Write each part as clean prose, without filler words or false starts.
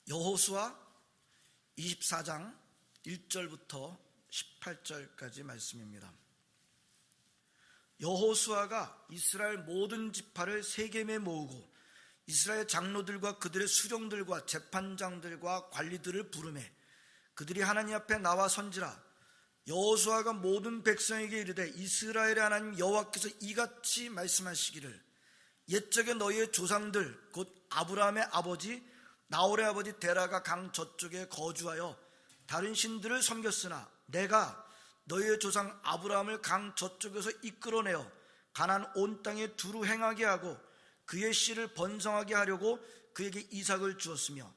여호수아 24장 1절부터 18절까지 말씀입니다. 여호수아가 이스라엘 모든 지파를 세겜에 모으고 이스라엘 장로들과 그들의 수령들과 재판장들과 관리들을 부르매 그들이 하나님 앞에 나와 선지라. 여호수아가 모든 백성에게 이르되 이스라엘의 하나님 여호와께서 이같이 말씀하시기를 옛적에 너희의 조상들 곧 아브라함의 아버지 나홀의 아버지 데라가 강 저쪽에 거주하여 다른 신들을 섬겼으나 내가 너희의 조상 아브라함을 강 저쪽에서 이끌어내어 가나안 온 땅에 두루 행하게 하고 그의 씨를 번성하게 하려고 그에게 이삭을 주었으며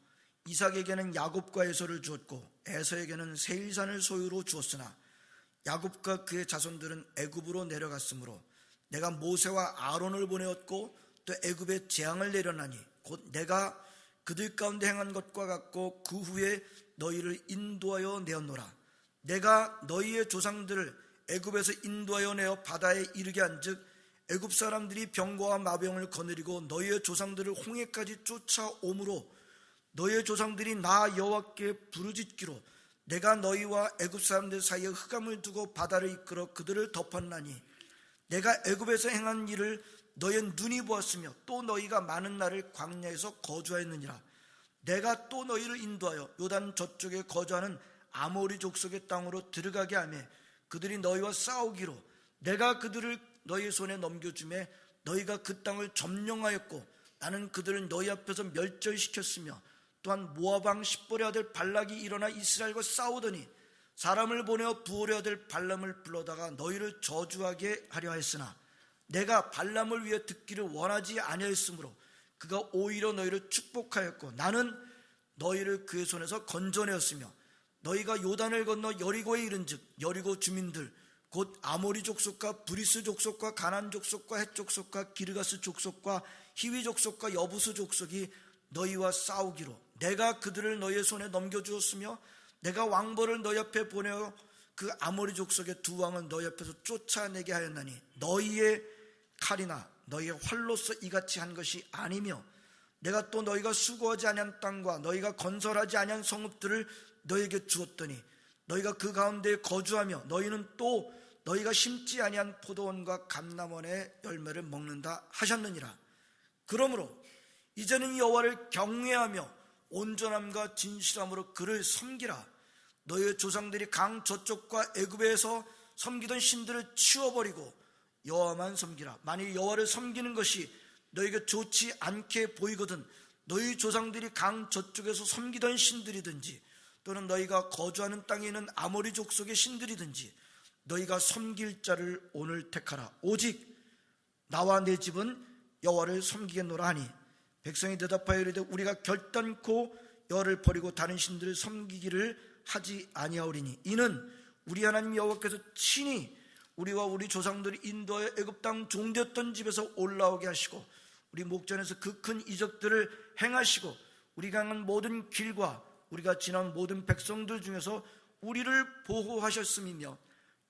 이삭에게는 야곱과 에서를 주었고 에서에게는 세일산을 소유로 주었으나 야곱과 그의 자손들은 애굽으로 내려갔으므로 내가 모세와 아론을 보내었고 또 애굽에 재앙을 내려나니 곧 내가 그들 가운데 행한 것과 같고 그 후에 너희를 인도하여 내었노라. 내가 너희의 조상들을 애굽에서 인도하여 내어 바다에 이르게 한즉 애굽 사람들이 병거와 마병을 거느리고 너희의 조상들을 홍해까지 쫓아오므로 너희의 조상들이 나 여호와께 부르짖기로 내가 너희와 애굽 사람들 사이에 흑암을 두고 바다를 이끌어 그들을 덮었나니 내가 애굽에서 행한 일을 너희의 눈이 보았으며 또 너희가 많은 날을 광야에서 거주하였느니라. 내가 또 너희를 인도하여 요단 저쪽에 거주하는 아모리 족속의 땅으로 들어가게 하며 그들이 너희와 싸우기로 내가 그들을 너희 손에 넘겨주매 너희가 그 땅을 점령하였고 나는 그들을 너희 앞에서 멸절시켰으며 또한 모압 왕 십볼의 아들 발락이 일어나 이스라엘과 싸우더니 사람을 보내어 부올의 아들 발람을 불러다가 너희를 저주하게 하려 했으나 내가 발람을 위해 듣기를 원하지 아니하였으므로 그가 오히려 너희를 축복하였고 나는 너희를 그의 손에서 건져내었으며 너희가 요단을 건너 여리고에 이른즉 여리고 주민들 곧 아모리 족속과 브리스 족속과 가나안 족속과 헷 족속과 기르가스 족속과 히위 족속과 여부스 족속이 너희와 싸우기로 내가 그들을 너희의 손에 넘겨주었으며 내가 왕벌을 너희 앞에 보내어 그 아모리 족속의 두 왕을 너희 앞에서 쫓아내게 하였나니 너희의 칼이나 너희의 활로서 이같이 한 것이 아니며 내가 또 너희가 수고하지 아니한 땅과 너희가 건설하지 아니한 성읍들을 너희에게 주었더니 너희가 그 가운데에 거주하며 너희는 또 너희가 심지 아니한 포도원과 감람원의 열매를 먹는다 하셨느니라. 그러므로 이제는 여호와를 경외하며 온전함과 진실함으로 그를 섬기라. 너희의 조상들이 강 저쪽과 애굽에서 섬기던 신들을 치워버리고 여호와만 섬기라. 만일 여호와를 섬기는 것이 너희에게 좋지 않게 보이거든 너희 조상들이 강 저쪽에서 섬기던 신들이든지 또는 너희가 거주하는 땅에 있는 아모리 족속의 신들이든지 너희가 섬길 자를 오늘 택하라. 오직 나와 내 집은 여호와를 섬기겠노라 하니 백성이 대답하여 이르되 우리가 결단코 여호와를 버리고 다른 신들을 섬기기를 하지 아니하오리니 이는 우리 하나님 여호와께서 친히 우리와 우리 조상들이 인도하여 애굽 땅 종되었던 집에서 올라오게 하시고 우리 목전에서 그 큰 이적들을 행하시고 우리가 행한 모든 길과 우리가 지난 모든 백성들 중에서 우리를 보호하셨음이며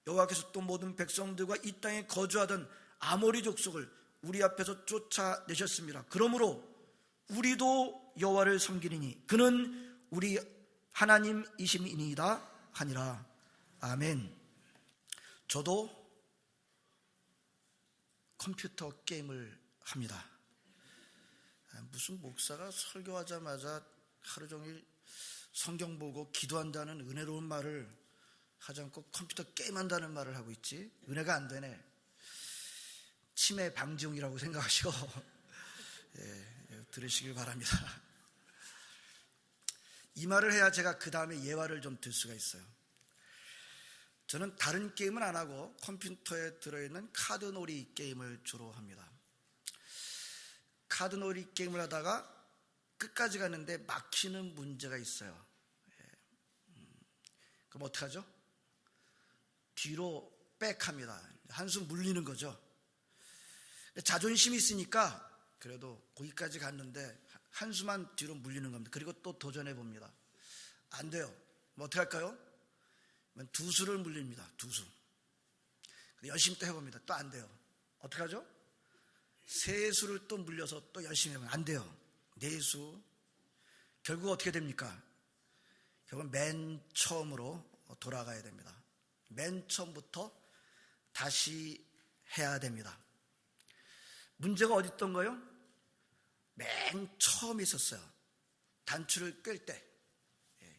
여호와께서 또 모든 백성들과 이 땅에 거주하던 아모리 족속을 우리 앞에서 쫓아내셨습니다. 그러므로 우리도 여호와를 섬기리니 그는 우리 하나님이심이니이다 하니라. 아멘. 저도 컴퓨터 게임을 합니다. 무슨 목사가 설교하자마자 하루 종일 성경 보고 기도한다는 은혜로운 말을 하지 않고 컴퓨터 게임한다는 말을 하고 있지. 은혜가 안 되네. 치매 방지용이라고 생각하시고 들으시길 바랍니다. 이 말을 해야 제가 그 다음에 예화를 좀 들 수가 있어요. 저는 다른 게임은 안 하고 컴퓨터에 들어있는 카드놀이 게임을 주로 합니다. 카드놀이 게임을 하다가 끝까지 갔는데 막히는 문제가 있어요. 그럼 어떡하죠? 뒤로 백합니다. 한숨 물리는 거죠. 자존심이 있으니까 그래도 거기까지 갔는데 한숨만 뒤로 물리는 겁니다. 그리고 또 도전해 봅니다. 안 돼요. 뭐 어떻게 할까요? 두 수를 물립니다. 두 수. 열심히 또 해봅니다. 또 안 돼요. 어떻게 하죠? 세 수를 또 물려서 또 열심히 해보면 안 돼요. 네 수. 결국 어떻게 됩니까? 결국 맨 처음으로 돌아가야 됩니다. 맨 처음부터 다시 해야 됩니다. 문제가 어디 있던 거요? 맨 처음에 있었어요. 단추를 꿰 때,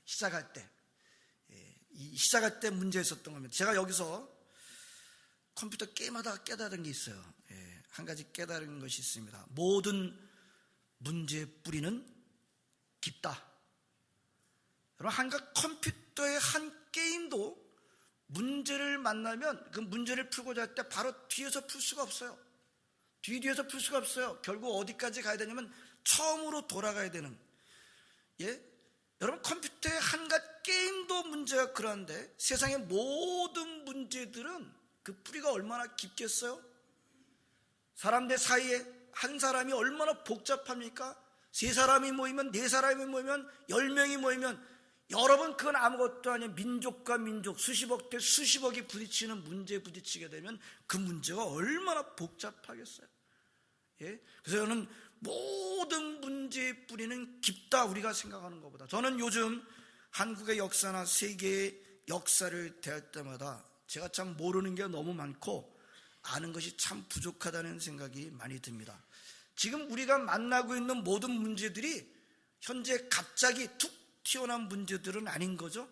시작할 때, 시작할 때 문제 있었던 겁니다. 제가 여기서 컴퓨터 게임하다가 깨달은 게 있어요. 한 가지 깨달은 것이 있습니다. 모든 문제의 뿌리는 깊다. 여러분, 한각 컴퓨터의 한 게임도 문제를 만나면 그 문제를 풀고자 할 때 바로 뒤에서 풀 수가 없어요. 뒤에서 풀 수가 없어요. 결국 어디까지 가야 되냐면 처음으로 돌아가야 되는. 여러분, 컴퓨터의 한갓 게임도 문제가 그런데 세상의 모든 문제들은 그 뿌리가 얼마나 깊겠어요? 사람들 사이에 한 사람이 얼마나 복잡합니까? 3사람이 모이면, 4사람이 모이면, 10명이 모이면, 여러분, 그건 아무것도 아니에요. 민족과 민족, 수십억 대 수십억이 부딪히는 문제에 부딪히게 되면 그 문제가 얼마나 복잡하겠어요. 그래서 저는 모든 문제의 뿌리는 깊다, 우리가 생각하는 것보다. 저는 요즘 한국의 역사나 세계의 역사를 대할 때마다 제가 참 모르는 게 너무 많고 아는 것이 참 부족하다는 생각이 많이 듭니다. 지금 우리가 만나고 있는 모든 문제들이 현재 갑자기 툭 튀어나온 문제들은 아닌 거죠.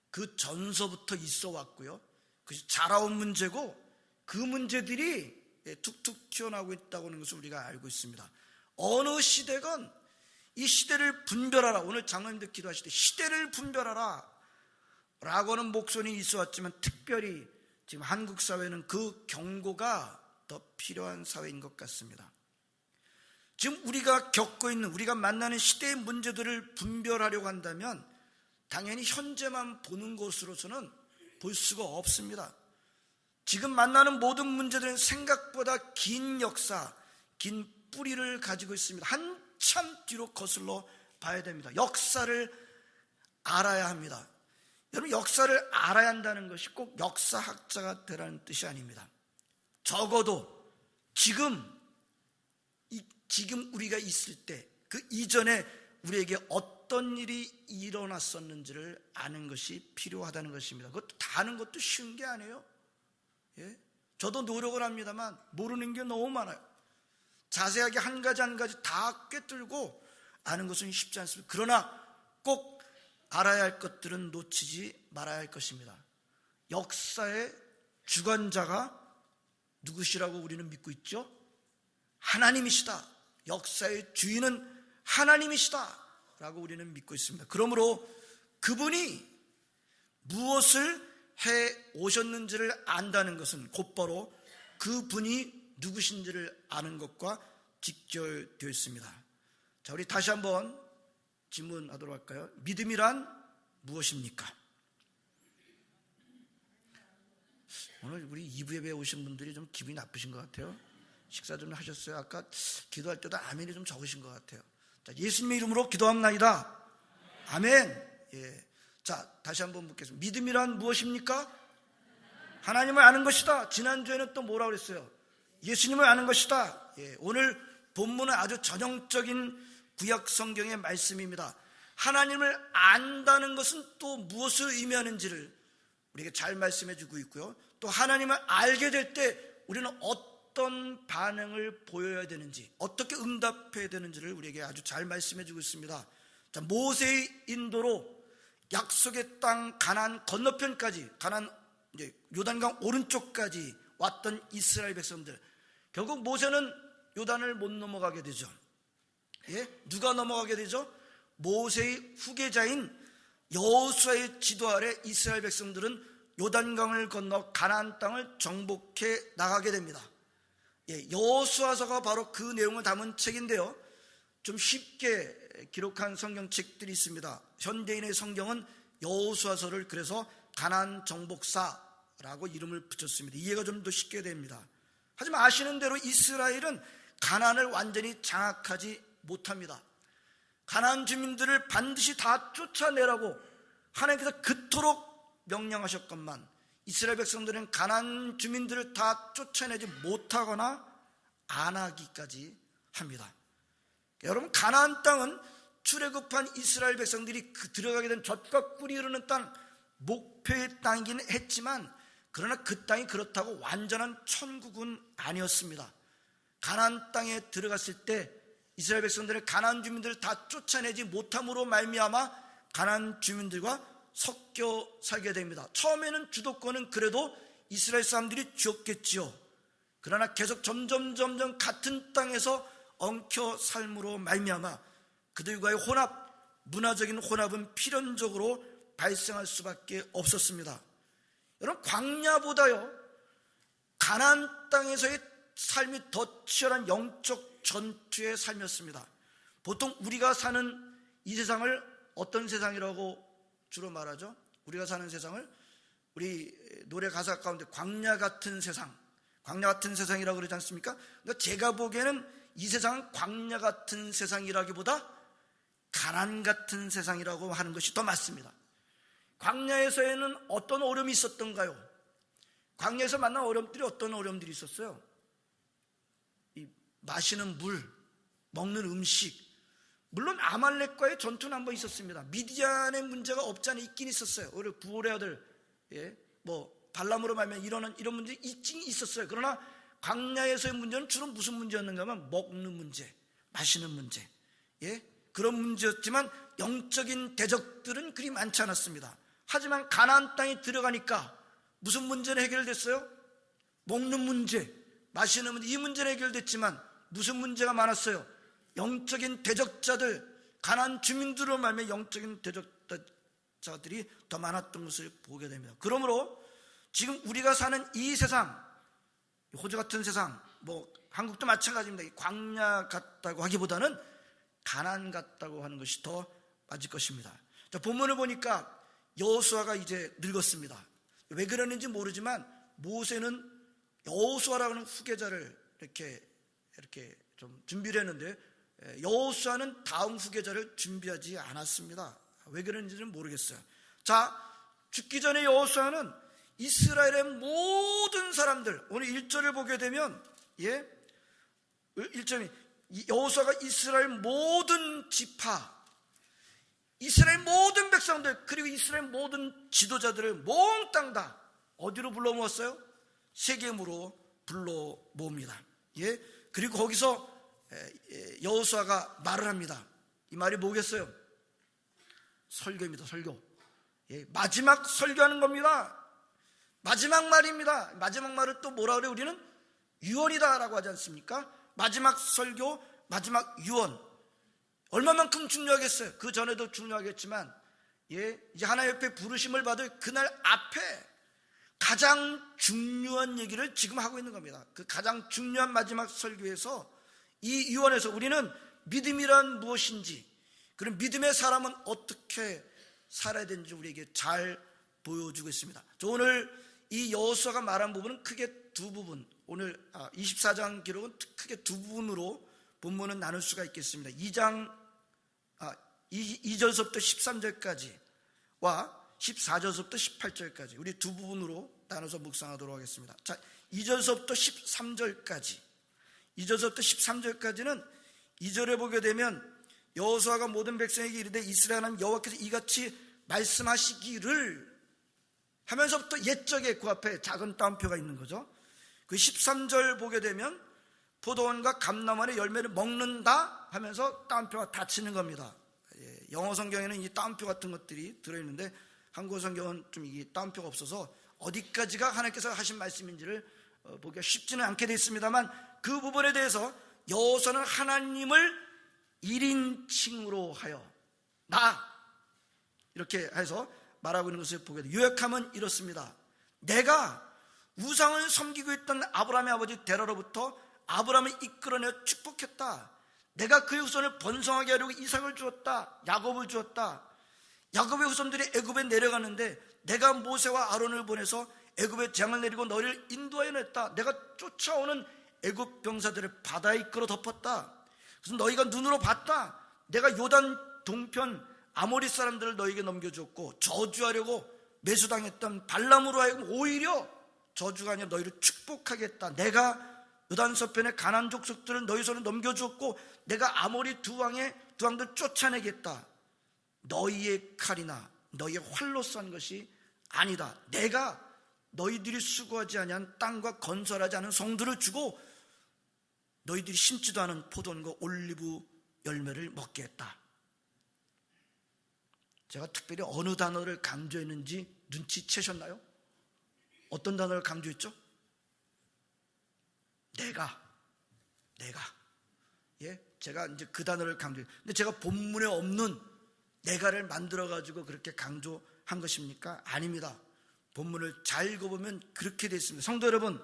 그 전서부터 있어 왔고요. 그것이 자라온 문제고 그 문제들이 툭툭 튀어나오고 있다고 하는 것을 우리가 알고 있습니다. 어느 시대건 이 시대를 분별하라. 오늘 장로님들 기도하실 때 시대를 분별하라 라고 하는 목소리는 있어 왔지만 특별히 지금 한국 사회는 그 경고가 더 필요한 사회인 것 같습니다. 지금 우리가 겪고 있는, 우리가 만나는 시대의 문제들을 분별하려고 한다면 당연히 현재만 보는 것으로서는 볼 수가 없습니다. 지금 만나는 모든 문제들은 생각보다 긴 역사, 긴 뿌리를 가지고 있습니다. 한참 뒤로 거슬러 봐야 됩니다. 역사를 알아야 합니다. 여러분, 역사를 알아야 한다는 것이 꼭 역사학자가 되라는 뜻이 아닙니다. 적어도 지금 우리가 있을 때 그 이전에 우리에게 어떤 일이 일어났었는지를 아는 것이 필요하다는 것입니다. 그것도 다 아는 것도 쉬운 게 아니에요. 저도 노력을 합니다만 모르는 게 너무 많아요. 자세하게 한 가지 한 가지 다 꿰뚫고 아는 것은 쉽지 않습니다. 그러나 꼭 알아야 할 것들은 놓치지 말아야 할 것입니다. 역사의 주관자가 누구시라고 우리는 믿고 있죠? 하나님이시다. 역사의 주인은 하나님이시다 라고 우리는 믿고 있습니다. 그러므로 그분이 무엇을 해 오셨는지를 안다는 것은 곧바로 그분이 누구신지를 아는 것과 직결되어 있습니다. 자, 우리 다시 한번 질문하도록 할까요? 믿음이란 무엇입니까? 오늘 우리 2부 예배에 오신 분들이 좀 기분이 나쁘신 것 같아요. 식사 좀 하셨어요? 아까 기도할 때도 아멘이 좀 적으신 것 같아요. 자, 예수님의 이름으로 기도합나이다. 아멘. 자, 다시 한번 묻겠습니다. 믿음이란 무엇입니까? 하나님을 아는 것이다. 지난주에는 또 뭐라고 그랬어요? 예수님을 아는 것이다. 오늘 본문은 아주 전형적인 구약 성경의 말씀입니다. 하나님을 안다는 것은 또 무엇을 의미하는지를 우리에게 잘 말씀해 주고 있고요. 또 하나님을 알게 될 때 우리는 어떤 반응을 보여야 되는지, 어떻게 응답해야 되는지를 우리에게 아주 잘 말씀해 주고 있습니다. 자, 모세의 인도로 약속의 땅 가나안 건너편까지, 요단강 오른쪽까지 왔던 이스라엘 백성들, 결국 모세는 요단을 못 넘어가게 되죠. 누가 넘어가게 되죠? 모세의 후계자인 여호수아의 지도 아래 이스라엘 백성들은 요단강을 건너 가나안 땅을 정복해 나가게 됩니다. 여호수아서가 바로 그 내용을 담은 책인데요, 좀 쉽게 기록한 성경책들이 있습니다. 현대인의 성경은 여호수아서를 그래서 가나안 정복사라고 이름을 붙였습니다. 이해가 좀 더 쉽게 됩니다. 하지만 아시는 대로 이스라엘은 가나안을 완전히 장악하지 못합니다. 가나안 주민들을 반드시 다 쫓아내라고 하나님께서 그토록 명령하셨건만 이스라엘 백성들은 가나안 주민들을 다 쫓아내지 못하거나 안 하기까지 합니다. 여러분, 가나안 땅은 출애굽한 이스라엘 백성들이 들어가게 된 젖과 꿀이 흐르는 땅, 목표의 땅이긴 했지만 그러나 그 땅이 그렇다고 완전한 천국은 아니었습니다. 가나안 땅에 들어갔을 때 이스라엘 백성들의 가나안 주민들을 다 쫓아내지 못함으로 말미암아 가나안 주민들과 섞여 살게 됩니다. 처음에는 주도권은 그래도 이스라엘 사람들이 쥐었겠지요. 그러나 계속 점점 같은 땅에서 엉켜 삶으로 말미암아 그들과의 혼합, 문화적인 혼합은 필연적으로 발생할 수밖에 없었습니다. 여러분, 광야보다요 가나안 땅에서의 삶이 더 치열한 영적 전투의 삶이었습니다. 보통 우리가 사는 이 세상을 어떤 세상이라고 주로 말하죠? 우리가 사는 세상을 우리 노래 가사 가운데 광야 같은 세상, 광야 같은 세상이라고 그러지 않습니까? 그러니까 제가 보기에는 이 세상은 광야 같은 세상이라기보다 가난 같은 세상이라고 하는 것이 더 맞습니다. 광야에서에는 어떤 어려움이 있었던가요? 광야에서 만난 어려움들이 어떤 어려움들이 있었어요? 이 마시는 물, 먹는 음식, 물론 아말렉과의 전투는 한번 있었습니다. 미디안의 문제가 없지 않아 있긴 있었어요. 우리 부올의 아들, 발람으로 말하면 이런 문제 있긴 있었어요. 그러나 광야에서의 문제는 주로 무슨 문제였는가 하면 먹는 문제, 마시는 문제, 그런 문제였지만 영적인 대적들은 그리 많지 않았습니다. 하지만 가나안 땅에 들어가니까 무슨 문제는 해결됐어요? 먹는 문제, 마시는 문제, 이 문제는 해결됐지만 무슨 문제가 많았어요? 영적인 대적자들, 가나안 주민들로 말하면 영적인 대적자들이 더 많았던 것을 보게 됩니다. 그러므로 지금 우리가 사는 이 세상, 호주 같은 세상, 한국도 마찬가지입니다. 광야 같다고 하기보다는 가나안 같다고 하는 것이 더 맞을 것입니다. 자, 본문을 보니까 여호수아가 이제 늙었습니다. 왜 그러는지 모르지만 모세는 여호수아라는 후계자를 이렇게 좀 준비를 했는데 여호수아는 다음 후계자를 준비하지 않았습니다. 왜 그런지는 모르겠어요. 자, 죽기 전에 여호수아는 이스라엘의 모든 사람들, 오늘 1절을 보게 되면 1절이 여호수아가 이스라엘 모든 지파, 이스라엘 모든 백성들, 그리고 이스라엘 모든 지도자들을 몽땅 다 어디로 불러 모았어요? 세겜으로 불러 모읍니다. 그리고 거기서 여호수아가 말을 합니다. 이 말이 뭐겠어요? 설교입니다. 설교. 마지막 설교하는 겁니다. 마지막 말입니다. 마지막 말을 또 뭐라 그래요? 우리는 유언이다라고 하지 않습니까? 마지막 설교, 마지막 유언. 얼마만큼 중요하겠어요? 그 전에도 중요하겠지만 이제 하나님 옆에 부르심을 받을 그날 앞에 가장 중요한 얘기를 지금 하고 있는 겁니다. 그 가장 중요한 마지막 설교에서 이 유언에서 우리는 믿음이란 무엇인지, 그런 믿음의 사람은 어떻게 살아야 되는지 우리에게 잘 보여주고 있습니다. 저 오늘 이 여호수아가 말한 부분은 크게 두 부분, 오늘 24장 기록은 크게 두 부분으로 본문은 나눌 수가 있겠습니다. 2절서부터 13절까지와 14절서부터 18절까지 우리 두 부분으로 나눠서 묵상하도록 하겠습니다. 자, 2절서부터 13절까지, 2절서부터 13절까지는 2절에 보게 되면 여호수아가 모든 백성에게 이르되 이스라엘 하나님 여호와께서 이같이 말씀하시기를 하면서부터 옛적에 그 앞에 작은 따옴표가 있는 거죠. 그 13절 보게 되면 포도원과 감람원의 열매를 먹는다 하면서 따옴표가 닫히는 겁니다. 영어 성경에는 이 따옴표 같은 것들이 들어있는데 한국어 성경은 좀 이 따옴표가 없어서 어디까지가 하나님께서 하신 말씀인지를 보기가 쉽지는 않게 되어 있습니다만 그 부분에 대해서 여호수아는 하나님을 1인칭으로 하여 나 이렇게 해서 말하고 있는 것을 보게 돼요. 요약하면 이렇습니다. 내가 우상을 섬기고 있던 아브라함의 아버지 데라로부터 아브라함을 이끌어내어 축복했다. 내가 그의 후손을 번성하게 하려고 이삭을 주었다. 야곱을 주었다. 야곱의 후손들이 애굽에 내려가는데 내가 모세와 아론을 보내서 애굽에 재앙을 내리고 너희를 인도하여 냈다. 내가 쫓아오는 애굽 병사들을 바다에 이끌어 덮었다. 그래서 너희가 눈으로 봤다. 내가 요단 동편 아모리 사람들을 너희에게 넘겨주었고 저주하려고 매수당했던 발람으로 하여금 오히려 저주가 아니라 너희를 축복하겠다. 내가 요단 서편의 가나안 족속들을 너희 손에 넘겨주었고 내가 아모리 두 왕의 두 왕들 쫓아내겠다. 너희의 칼이나 너희의 활로 싼 것이 아니다. 내가 너희들이 수고하지 아니한 땅과 건설하지 않은 성들을 주고 너희들이 심지도 않은 포도원과 올리브 열매를 먹게 했다. 제가 특별히 어느 단어를 강조했는지 눈치채셨나요? 어떤 단어를 강조했죠? 내가. 예, 제가 이제 그 단어를 강조해요. 근데 제가 본문에 없는 내가를 만들어가지고 그렇게 강조한 것입니까? 아닙니다. 본문을 잘 읽어보면 그렇게 되어 있습니다. 성도 여러분,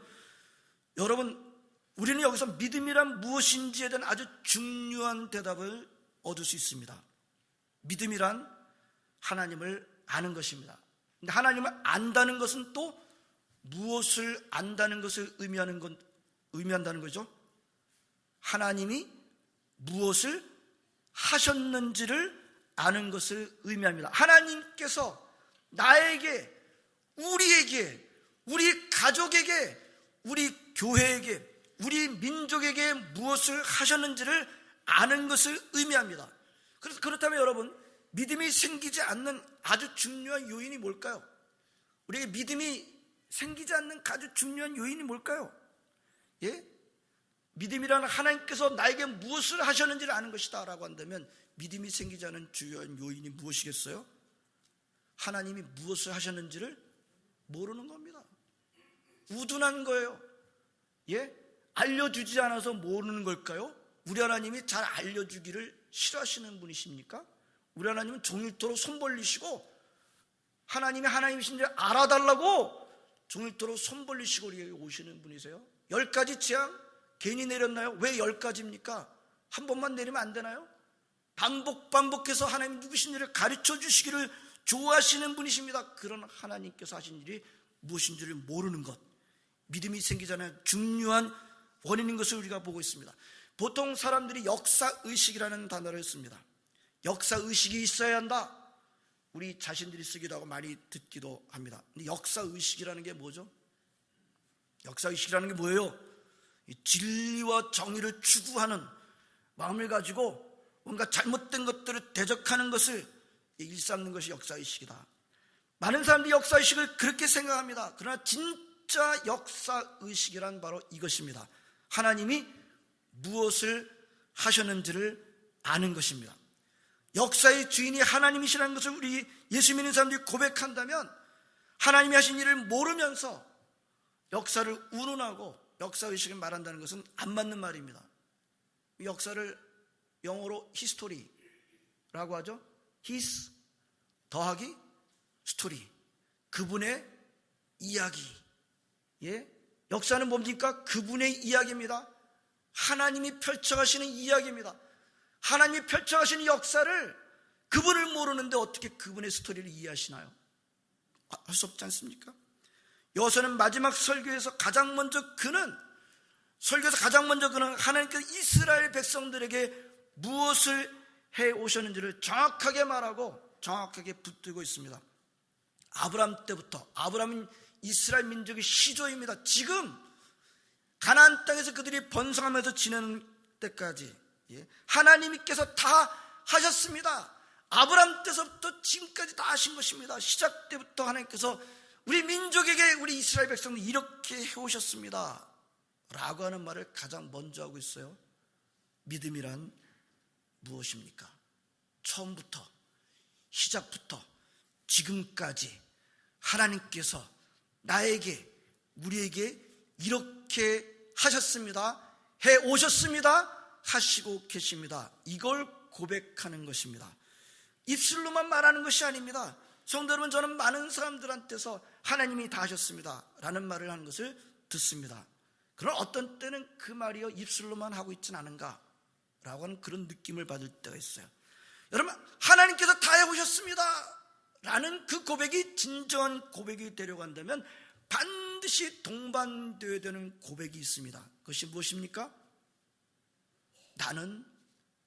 우리는 여기서 믿음이란 무엇인지에 대한 아주 중요한 대답을 얻을 수 있습니다. 믿음이란 하나님을 아는 것입니다. 근데 하나님을 안다는 것은 또 무엇을 안다는 것을 의미한다는 거죠? 하나님이 무엇을 하셨는지를 아는 것을 의미합니다. 하나님께서 나에게, 우리에게, 우리 가족에게, 우리 교회에게, 우리 민족에게 무엇을 하셨는지를 아는 것을 의미합니다. 그래서 그렇다면 여러분, 믿음이 생기지 않는 아주 중요한 요인이 뭘까요? 우리에게 믿음이 생기지 않는 아주 중요한 요인이 뭘까요? 예? 믿음이라는 하나님께서 나에게 무엇을 하셨는지를 아는 것이다 라고 한다면 믿음이 생기지 않는 중요한 요인이 무엇이겠어요? 하나님이 무엇을 하셨는지를 모르는 겁니다. 우둔한 거예요. 예? 알려주지 않아서 모르는 걸까요? 우리 하나님이 잘 알려주기를 싫어하시는 분이십니까? 우리 하나님은 종일토록 손 벌리시고 하나님이 하나님이신지 알아달라고 종일토록 손 벌리시고 우리에게 오시는 분이세요. 10가지 재앙 괜히 내렸나요? 왜 10가지입니까? 한 번만 내리면 안 되나요? 반복해서 하나님 누구신지를 가르쳐 주시기를 좋아하시는 분이십니다. 그런 하나님께서 하신 일이 무엇인지를 모르는 것, 믿음이 생기잖아요. 중요한 원인인 것을 우리가 보고 있습니다. 보통 사람들이 역사의식이라는 단어를 씁니다. 역사의식이 있어야 한다. 우리 자신들이 쓰기도 하고 많이 듣기도 합니다. 근데 역사의식이라는 게 뭐죠? 역사의식이라는 게 뭐예요? 진리와 정의를 추구하는 마음을 가지고 뭔가 잘못된 것들을 대적하는 것을 일삼는 것이 역사의식이다. 많은 사람들이 역사의식을 그렇게 생각합니다. 그러나 진짜 역사의식이란 바로 이것입니다. 하나님이 무엇을 하셨는지를 아는 것입니다. 역사의 주인이 하나님이시라는 것을 우리 예수 믿는 사람들이 고백한다면 하나님이 하신 일을 모르면서 역사를 운운하고 역사의식을 말한다는 것은 안 맞는 말입니다. 역사를 영어로 history라고 하죠. his 더하기 story, 그분의 이야기. 예? 역사는 뭡니까? 그분의 이야기입니다. 하나님이 펼쳐가시는 이야기입니다. 하나님이 펼쳐가시는 역사를 그분을 모르는데 어떻게 그분의 스토리를 이해하시나요? 할 수 없지 않습니까? 여호수아는 마지막 설교에서 가장 먼저 그는 하나님께서 이스라엘 백성들에게 무엇을 해오셨는지를 정확하게 말하고 정확하게 붙들고 있습니다. 아브라함 때부터, 아브라함은 이스라엘 민족의 시조입니다. 지금 가나안 땅에서 그들이 번성하면서 지내는 때까지 하나님께서 다 하셨습니다. 아브라함 때서부터 지금까지 다 하신 것입니다. 시작 때부터 하나님께서 우리 민족에게, 우리 이스라엘 백성들 이렇게 해오셨습니다 라고 하는 말을 가장 먼저 하고 있어요. 믿음이란 무엇입니까? 처음부터, 시작부터 지금까지 하나님께서 나에게, 우리에게 이렇게 하셨습니다, 해오셨습니다, 하시고 계십니다. 이걸 고백하는 것입니다. 입술로만 말하는 것이 아닙니다. 성도 여러분, 저는 많은 사람들한테서 하나님이 다 하셨습니다 라는 말을 하는 것을 듣습니다. 그러나 어떤 때는 그 말이요 입술로만 하고 있지는 않은가 라고 하는 그런 느낌을 받을 때가 있어요. 여러분, 하나님께서 다 해오셨습니다 라는 그 고백이 진정한 고백이 되려고 한다면 반드시 동반되어야 되는 고백이 있습니다. 그것이 무엇입니까? 나는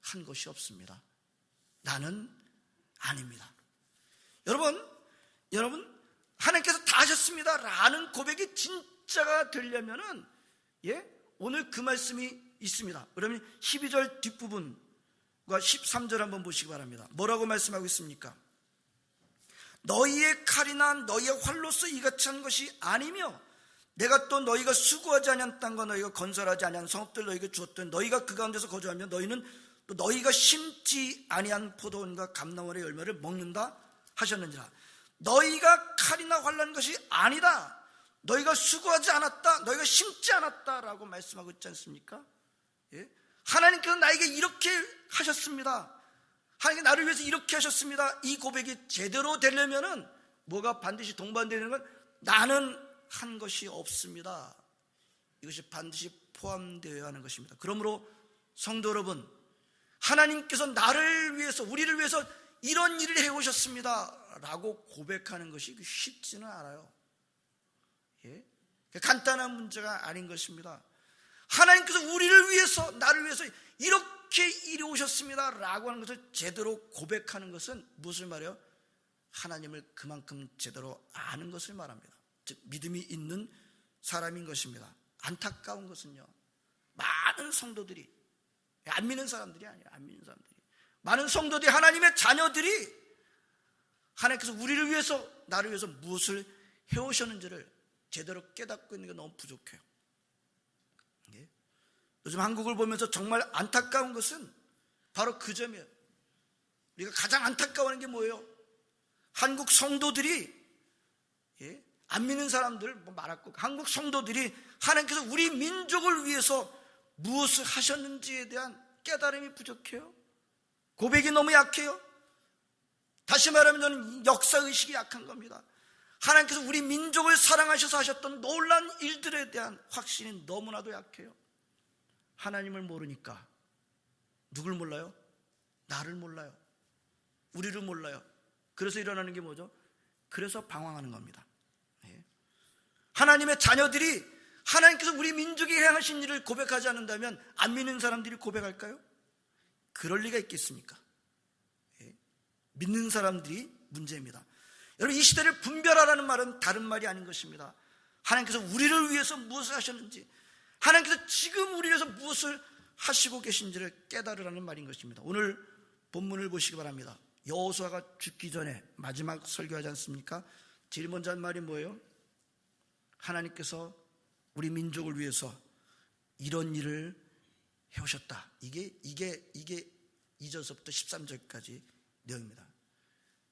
한 것이 없습니다. 나는 아닙니다. 여러분 하나님께서 다 하셨습니다 라는 고백이 진짜가 되려면은 오늘 그 말씀이 있습니다. 그러면 12절 뒷부분 13절 한번 보시기 바랍니다. 뭐라고 말씀하고 있습니까? 너희의 칼이나 너희의 활로서 이같이 한 것이 아니며 내가 또 너희가 수고하지 아니한 땅과 너희가 건설하지 아니한 성읍들 너희에게 주었던 너희가 그 가운데서 거주하며 너희는 또 너희가 심지 아니한 포도원과 감람원의 열매를 먹는다 하셨느니라. 너희가 칼이나 활로한 것이 아니다. 너희가 수고하지 않았다. 너희가 심지 않았다라고 말씀하고 있지 않습니까? 예? 하나님께서 나에게 이렇게 하셨습니다. 하나님께 나를 위해서 이렇게 하셨습니다. 이 고백이 제대로 되려면은 뭐가 반드시 동반되는 건 나는 한 것이 없습니다. 이것이 반드시 포함되어야 하는 것입니다. 그러므로 성도 여러분, 하나님께서 나를 위해서 우리를 위해서 이런 일을 해오셨습니다 라고 고백하는 것이 쉽지는 않아요. 예? 간단한 문제가 아닌 것입니다. 하나님께서 우리를 위해서 나를 위해서 이렇게 이리 오셨습니다 라고 하는 것을 제대로 고백하는 것은 무엇을 말해요? 하나님을 그만큼 제대로 아는 것을 말합니다. 즉 믿음이 있는 사람인 것입니다. 안타까운 것은요, 많은 성도들이, 안 믿는 사람들이 아니에요. 안 믿는 사람들이, 많은 성도들이, 하나님의 자녀들이 하나님께서 우리를 위해서 나를 위해서 무엇을 해오셨는지를 제대로 깨닫고 있는 게 너무 부족해요. 요즘 한국을 보면서 정말 안타까운 것은 바로 그 점이에요. 우리가 가장 안타까워하는 게 뭐예요? 한국 성도들이, 예? 안 믿는 사람들 뭐 말할 거, 한국 성도들이 하나님께서 우리 민족을 위해서 무엇을 하셨는지에 대한 깨달음이 부족해요. 고백이 너무 약해요. 다시 말하면 저는 역사의식이 약한 겁니다. 하나님께서 우리 민족을 사랑하셔서 하셨던 놀라운 일들에 대한 확신이 너무나도 약해요. 하나님을 모르니까 누굴 몰라요? 나를 몰라요. 우리를 몰라요. 그래서 일어나는 게 뭐죠? 그래서 방황하는 겁니다. 하나님의 자녀들이 하나님께서 우리 민족이 행하신 일을 고백하지 않는다면 안 믿는 사람들이 고백할까요? 그럴 리가 있겠습니까? 믿는 사람들이 문제입니다. 여러분, 이 시대를 분별하라는 말은 다른 말이 아닌 것입니다. 하나님께서 우리를 위해서 무엇을 하셨는지, 하나님께서 지금 우리를 위해서 무엇을 하시고 계신지를 깨달으라는 말인 것입니다. 오늘 본문을 보시기 바랍니다. 여호수아가 죽기 전에 마지막 설교하지 않습니까? 제일 먼저 한 말이 뭐예요? 하나님께서 우리 민족을 위해서 이런 일을 해오셨다. 이게 2절서부터 13절까지 내용입니다.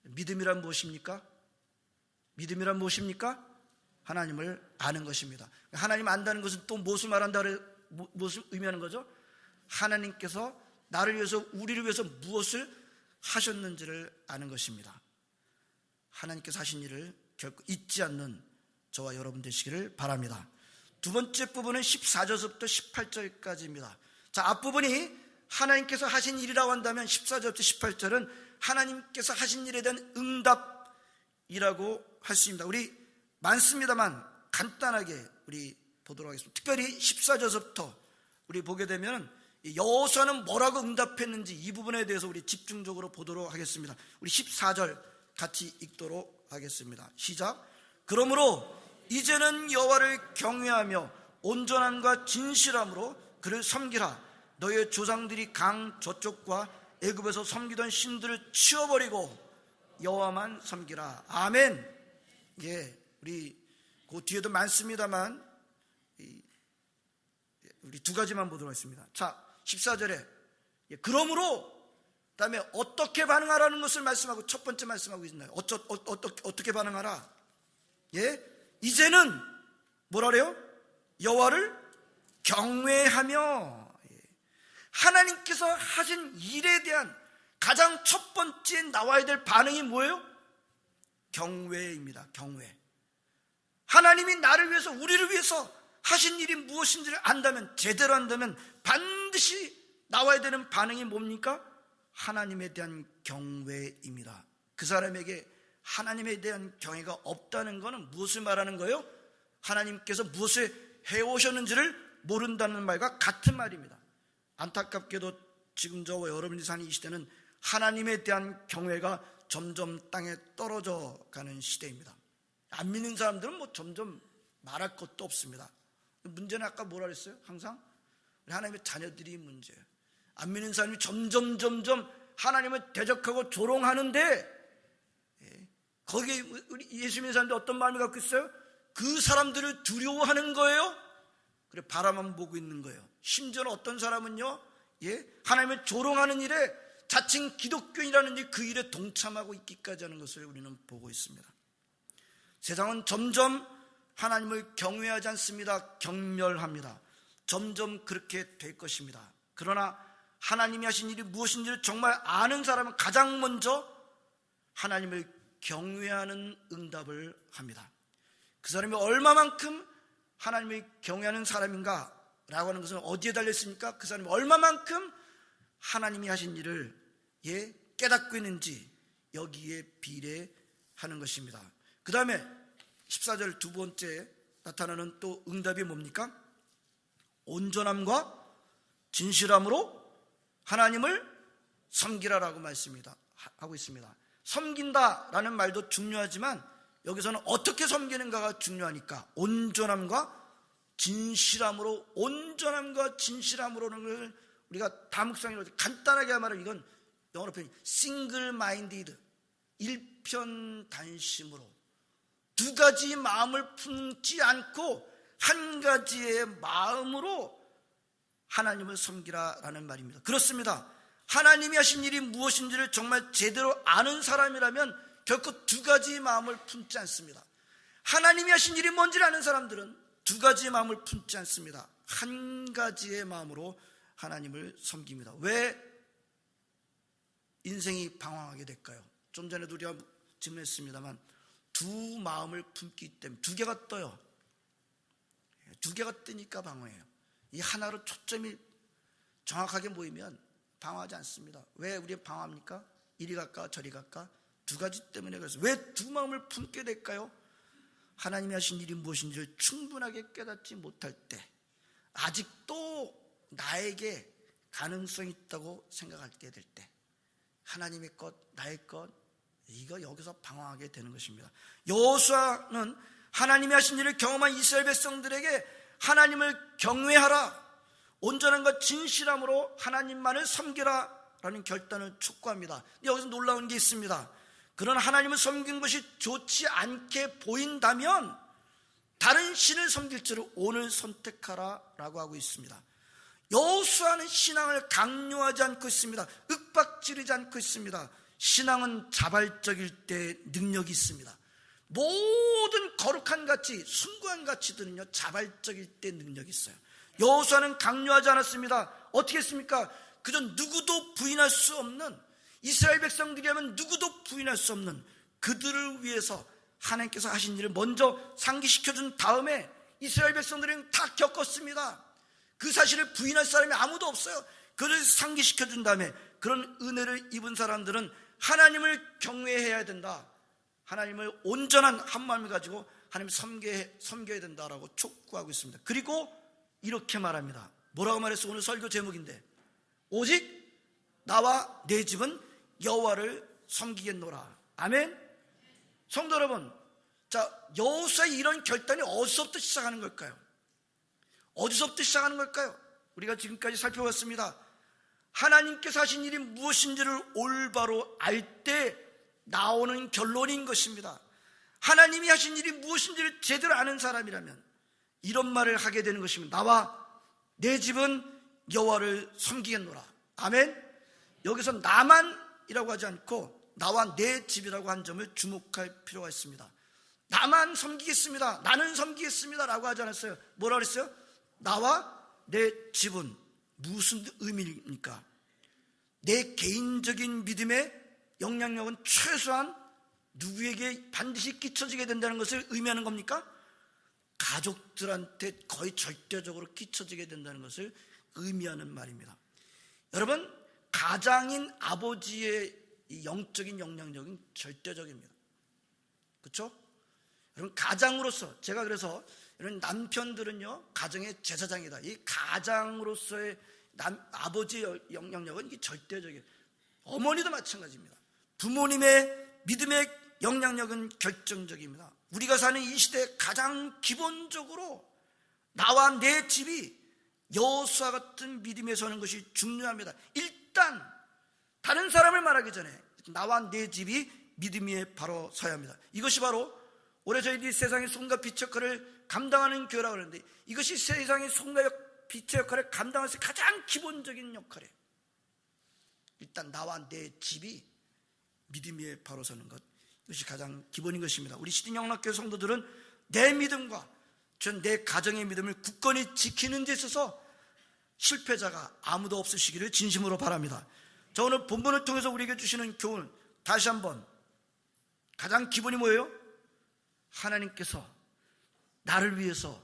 믿음이란 무엇입니까? 믿음이란 무엇입니까? 하나님을 아는 것입니다. 하나님 안다는 것은 또 무엇을 말한다 그래? 무엇을 의미하는 거죠? 하나님께서 나를 위해서, 우리를 위해서 무엇을 하셨는지를 아는 것입니다. 하나님께서 하신 일을 결코 잊지 않는 저와 여러분 되시기를 바랍니다. 두 번째 부분은 14절부터 18절까지입니다. 자, 앞부분이 하나님께서 하신 일이라고 한다면 14절부터 18절은 하나님께서 하신 일에 대한 응답이라고 할 수 있습니다. 우리 많습니다만 간단하게 우리 보도록 하겠습니다. 특별히 14절부터 우리 보게 되면 여호수아는 뭐라고 응답했는지 이 부분에 대해서 우리 집중적으로 보도록 하겠습니다. 우리 14절 같이 읽도록 하겠습니다. 시작. 그러므로 이제는 여호와를 경외하며 온전함과 진실함으로 그를 섬기라. 너희의 조상들이 강 저쪽과 애굽에서 섬기던 신들을 치워버리고 여호와만 섬기라. 아멘. 예, 우리 그 뒤에도 많습니다만 우리 두 가지만 보도록 하겠습니다. 자, 14절에 그러므로 다음에 어떻게 반응하라는 것을 말씀하고 첫 번째 말씀하고 있나요? 어떻게 반응하라? 예, 이제는 뭐라 그래요? 여호와를 경외하며. 하나님께서 하신 일에 대한 가장 첫 번째 나와야 될 반응이 뭐예요? 경외입니다. 경외. 하나님이 나를 위해서, 우리를 위해서 하신 일이 무엇인지를 안다면, 제대로 안다면 반드시 나와야 되는 반응이 뭡니까? 하나님에 대한 경외입니다. 그 사람에게 하나님에 대한 경외가 없다는 것은 무엇을 말하는 거예요? 하나님께서 무엇을 해오셨는지를 모른다는 말과 같은 말입니다. 안타깝게도 지금 저와 여러분이 사는 이 시대는 하나님에 대한 경외가 점점 땅에 떨어져 가는 시대입니다. 안 믿는 사람들은 뭐 점점 말할 것도 없습니다. 문제는 아까 뭐라 그랬어요? 항상 하나님의 자녀들이 문제예요. 안 믿는 사람이 점점 하나님을 대적하고 조롱하는데, 거기에 우리 예수 믿는 사람들 어떤 마음을 갖고 있어요? 그 사람들을 두려워하는 거예요. 그래, 바라만 보고 있는 거예요. 심지어는 어떤 사람은요, 하나님을 조롱하는 일에 자칭 기독교인이라는 그 일에 동참하고 있기까지 하는 것을 우리는 보고 있습니다. 세상은 점점 하나님을 경외하지 않습니다. 경멸합니다. 점점 그렇게 될 것입니다. 그러나 하나님이 하신 일이 무엇인지를 정말 아는 사람은 가장 먼저 하나님을 경외하는 응답을 합니다. 그 사람이 얼마만큼 하나님을 경외하는 사람인가 라고 하는 것은 어디에 달려있습니까? 그 사람이 얼마만큼 하나님이 하신 일을 깨닫고 있는지 여기에 비례하는 것입니다. 그 다음에 14절 두 번째 나타나는 또 응답이 뭡니까? 온전함과 진실함으로 하나님을 섬기라라고 말씀하고 있습니다. 섬긴다라는 말도 중요하지만 여기서는 어떻게 섬기는가가 중요하니까 온전함과 진실함으로, 온전함과 진실함으로는 우리가 다묵상으로 간단하게 말하면 이건 영어로 표현이 single minded, 일편단심으로 두 가지 마음을 품지 않고 한 가지의 마음으로 하나님을 섬기라라는 말입니다. 그렇습니다. 하나님이 하신 일이 무엇인지를 정말 제대로 아는 사람이라면 결코 두 가지 마음을 품지 않습니다. 하나님이 하신 일이 뭔지를 아는 사람들은 두 가지의 마음을 품지 않습니다. 한 가지의 마음으로 하나님을 섬깁니다. 왜 인생이 방황하게 될까요? 좀 전에도 우리가 질문했습니다만 두 마음을 품기 때문에 두 개가 떠요. 두 개가 뜨니까 방황해요. 이 하나로 초점이 정확하게 모이면 방황하지 않습니다. 왜 우리가 방황합니까? 이리 갈까 저리 갈까? 두 가지 때문에. 그래서 왜 두 마음을 품게 될까요? 하나님이 하신 일이 무엇인지를 충분하게 깨닫지 못할 때, 아직도 나에게 가능성이 있다고 생각하게 될 때, 하나님의 것, 나의 것, 이거 여기서 방황하게 되는 것입니다. 여호수아는 하나님이 하신 일을 경험한 이스라엘 백성들에게 하나님을 경외하라, 온전함과 진실함으로 하나님만을 섬기라 라는 결단을 촉구합니다. 여기서 놀라운 게 있습니다. 그런 하나님을 섬기는 것이 좋지 않게 보인다면 다른 신을 섬길 줄을 오늘 선택하라 라고 하고 있습니다. 여호수아는 신앙을 강요하지 않고 있습니다. 윽박지르지 않고 있습니다. 신앙은 자발적일 때 능력이 있습니다. 모든 거룩한 가치, 숭고한 가치들은요 자발적일 때 능력이 있어요. 여호수아는 강요하지 않았습니다. 어떻게 했습니까? 그저 누구도 부인할 수 없는, 이스라엘 백성들이 하면 누구도 부인할 수 없는 그들을 위해서 하나님께서 하신 일을 먼저 상기시켜준 다음에 이스라엘 백성들은 다 겪었습니다. 그 사실을 부인할 사람이 아무도 없어요. 그를 상기시켜준 다음에 그런 은혜를 입은 사람들은 하나님을 경외해야 된다, 하나님을 온전한 한 마음을 가지고 하나님을 섬겨야 된다라고 촉구하고 있습니다. 그리고 이렇게 말합니다. 뭐라고 말했어? 오늘 설교 제목인데, 오직 나와 내 집은 여호와를 섬기겠노라. 아멘. 성도 여러분, 자, 여호수아의 이런 결단이 어디서부터 시작하는 걸까요? 어디서부터 시작하는 걸까요? 우리가 지금까지 살펴봤습니다. 하나님께서 하신 일이 무엇인지를 올바로 알 때 나오는 결론인 것입니다. 하나님이 하신 일이 무엇인지를 제대로 아는 사람이라면 이런 말을 하게 되는 것입니다. 나와 내 집은 여호와를 섬기겠노라. 아멘. 여기서 나만이라고 하지 않고 나와 내 집이라고 한 점을 주목할 필요가 있습니다. 나만 섬기겠습니다, 나는 섬기겠습니다 라고 하지 않았어요. 뭐라 그랬어요? 나와 내 집은 무슨 의미입니까? 내 개인적인 믿음의 영향력은 최소한 누구에게 반드시 끼쳐지게 된다는 것을 의미하는 겁니까? 가족들한테 거의 절대적으로 끼쳐지게 된다는 것을 의미하는 말입니다. 여러분, 가장인 아버지의 이 영적인 영향력은 절대적입니다. 그렇죠? 여러분, 가장으로서, 제가 그래서 이런 남편들은요 가정의 제사장이다, 이 가장으로서의 아버지의 영향력은 이게 절대적이에요. 어머니도 마찬가지입니다. 부모님의 믿음의 영향력은 결정적입니다. 우리가 사는 이 시대에 가장 기본적으로 나와 내 집이 여호수아 같은 믿음에 서는 것이 중요합니다. 일단 다른 사람을 말하기 전에 나와 내 집이 믿음 위에 바로 서야 합니다. 이것이 바로 올해 저희들이 세상의 손과 빛의 역할을 감당하는 교회라고 하는데, 이것이 세상의 손과 빛의 역할을 감당할 수 가장 기본적인 역할이에요. 일단 나와 내 집이 믿음 위에 바로 서는 것, 이것이 가장 기본인 것입니다. 우리 시딩영락교회 성도들은 내 믿음과 전 내 가정의 믿음을 굳건히 지키는 데 있어서 실패자가 아무도 없으시기를 진심으로 바랍니다. 자, 오늘 본문을 통해서 우리에게 주시는 교훈은 다시 한번 가장 기본이 뭐예요? 하나님께서 나를 위해서,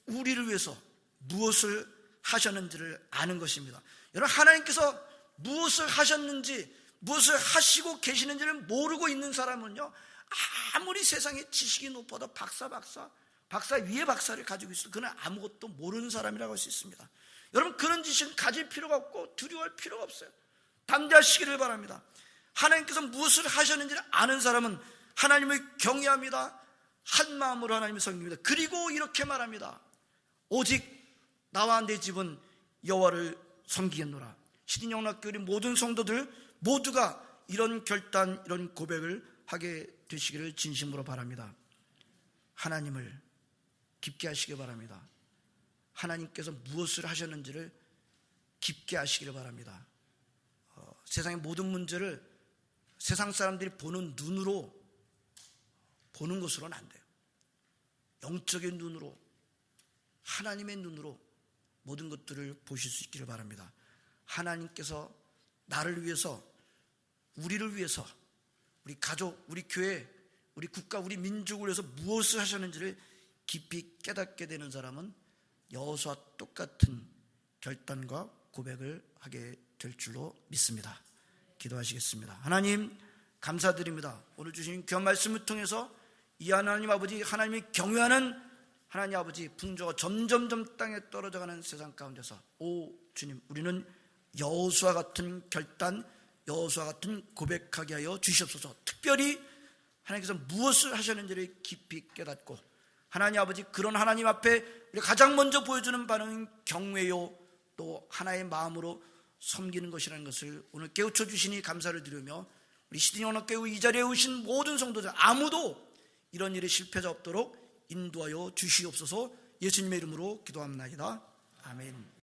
우리를 위해서 무엇을 하셨는지를 아는 것입니다. 여러분, 하나님께서 무엇을 하셨는지, 무엇을 하시고 계시는지를 모르고 있는 사람은요, 아무리 세상의 지식이 높아도 박사 위에 박사를 가지고 있어도 그는 아무것도 모르는 사람이라고 할 수 있습니다. 여러분, 그런 지식은 가질 필요가 없고 두려워할 필요가 없어요. 담대하시기를 바랍니다. 하나님께서 무엇을 하셨는지를 아는 사람은 하나님을 경외합니다. 한 마음으로 하나님을 섬깁니다. 그리고 이렇게 말합니다. 오직 나와 내 집은 여호와를 섬기겠노라. 시딩영락교회 모든 성도들 모두가 이런 결단, 이런 고백을 하게 되시기를 진심으로 바랍니다. 하나님을 깊게 하시기 바랍니다. 하나님께서 무엇을 하셨는지를 깊게 아시기를 바랍니다. 세상의 모든 문제를 세상 사람들이 보는 눈으로 보는 것으로는 안 돼요. 영적인 눈으로, 하나님의 눈으로 모든 것들을 보실 수 있기를 바랍니다. 하나님께서 나를 위해서, 우리를 위해서, 우리 가족, 우리 교회, 우리 국가, 우리 민족을 위해서 무엇을 하셨는지를 깊이 깨닫게 되는 사람은 여호수아와 똑같은 결단과 고백을 하게 될 줄로 믿습니다. 기도하시겠습니다. 하나님, 감사드립니다. 오늘 주신 귀한 말씀을 통해서 이 하나님 아버지, 하나님이 경외하는 하나님 아버지 풍조가 점점점 땅에 떨어져가는 세상 가운데서, 오 주님, 우리는 여호수아 같은 결단, 여호수아 같은 고백하게 하여 주시옵소서. 특별히 하나님께서 무엇을 하셨는지를 깊이 깨닫고, 하나님 아버지, 그런 하나님 앞에 우리 가장 먼저 보여주는 반응은 경외요, 또 하나의 마음으로 섬기는 것이라는 것을 오늘 깨우쳐 주시니 감사를 드리며, 우리 시딩영락교회 이 자리에 오신 모든 성도들 아무도 이런 일에 실패자 없도록 인도하여 주시옵소서. 예수님의 이름으로 기도합니다. 아멘.